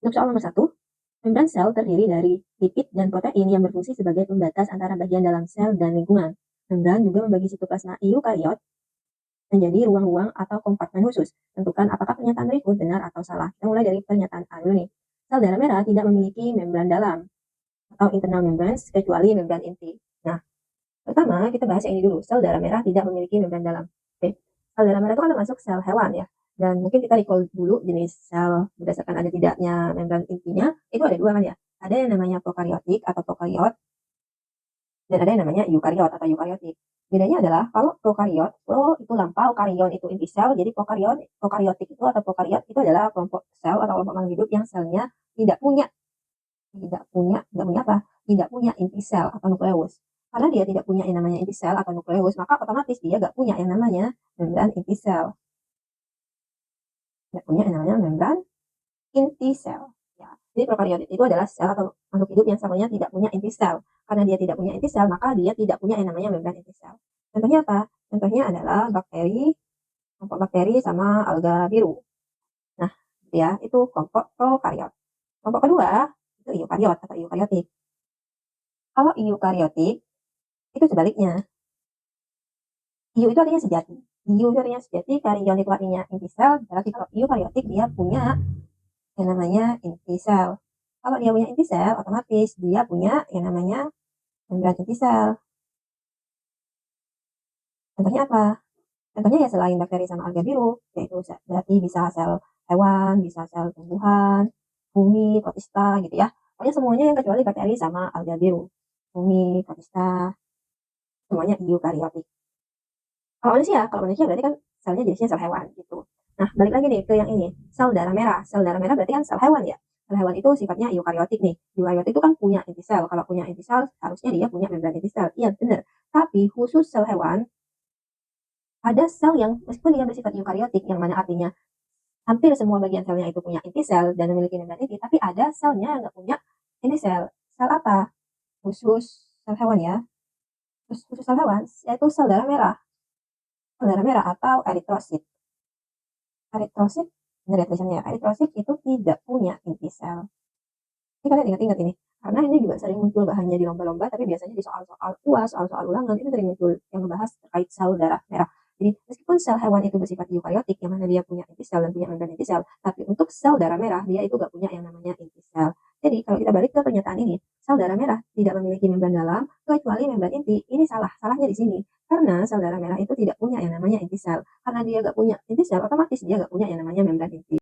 Untuk soal nomor 1, membran sel terdiri dari lipid dan protein yang berfungsi sebagai pembatas antara bagian dalam sel dan lingkungan. Membran juga membagi sitoplasma eukariot menjadi ruang-ruang atau kompartemen khusus. Tentukan apakah pernyataan berikut benar atau salah. Kita mulai dari pernyataan A dulu nih. Sel darah merah tidak memiliki membran dalam atau internal membranes kecuali membran inti. Nah, pertama kita bahas yang ini dulu. Sel darah merah tidak memiliki membran dalam. Oke. Sel darah merah itu kan termasuk sel hewan ya. Dan mungkin kita recall dulu jenis sel berdasarkan ada tidaknya membran intinya. Itu ada dua kan ya. Ada yang namanya prokariotik atau prokariot, dan ada yang namanya eukariot atau eukariotik. Bedanya adalah kalau prokariot, pro itu lampau, karion itu inti sel, jadi prokariotik itu atau prokariot itu adalah kelompok sel atau kelompok makhluk hidup yang selnya tidak punya apa? Tidak punya inti sel atau nukleus. Karena dia tidak punya yang namanya inti sel atau nukleus, maka otomatis dia nggak punya yang namanya membran inti sel. Nggak punya yang namanya membran inti sel. Ya. Jadi prokariotik itu adalah sel atau makhluk hidup yang selnya tidak punya inti sel. Karena dia tidak punya inti sel, maka dia tidak punya yang namanya membran inti sel. Contohnya apa? Contohnya adalah bakteri, kelompok bakteri sama alga biru. Nah, ya itu kelompok prokariot. Kelompok kedua itu eukariot atau eukariotik. Kalau eukariotik itu sebaliknya. Eu itu artinya sejati. Eu itu artinya sejati, karion itu artinya inti sel. Berarti kalau eukariotik dia punya yang namanya inti sel. Kalau dia punya inti sel, otomatis dia punya yang namanya membran inti sel. Contohnya apa? Contohnya ya selain bakteri sama alga biru, yaitu berarti bisa sel hewan, bisa sel tumbuhan, bumi, protista gitu ya. Pokoknya semuanya yang kecuali bakteri sama alga biru. Bumi, protista, semuanya eukariotik. Kalau manusia berarti kan selnya jenisnya sel hewan gitu. Nah, balik lagi nih ke yang ini, sel darah merah. Sel darah merah berarti kan sel hewan ya. Sel hewan itu sifatnya eukariotik nih. Eukariotik itu kan punya inti sel. Kalau punya inti sel, harusnya dia punya membran inti sel. Iya, benar. Tapi khusus sel hewan, ada sel yang meskipun dia bersifat eukariotik, yang mana artinya hampir semua bagian selnya itu punya inti sel dan memiliki membran inti, tapi ada selnya yang nggak punya inti sel. Sel apa? Khusus sel hewan ya. Khusus sel hewan, yaitu sel darah merah. Sel darah merah atau eritrosit. Eritrosit, benar ya tulisannya, eritrosit itu tidak punya inti sel. Ini kalian ingat-ingat ini, karena ini juga sering muncul gak hanya di lomba-lomba, tapi biasanya di soal-soal UAS, soal-soal ulangan, itu sering muncul yang membahas terkait sel darah merah. Jadi meskipun sel hewan itu bersifat eukariotik, yang mana dia punya inti sel dan punya membran inti sel, tapi untuk sel darah merah dia itu gak punya yang namanya inti sel. Jadi kalau kita balik ke pernyataan ini, sel darah merah tidak memiliki membran dalam kecuali membran inti. Ini salah, salahnya di sini. Karena sel darah merah itu tidak punya yang namanya inti sel. Karena dia gak punya inti sel, otomatis dia gak punya yang namanya membran inti.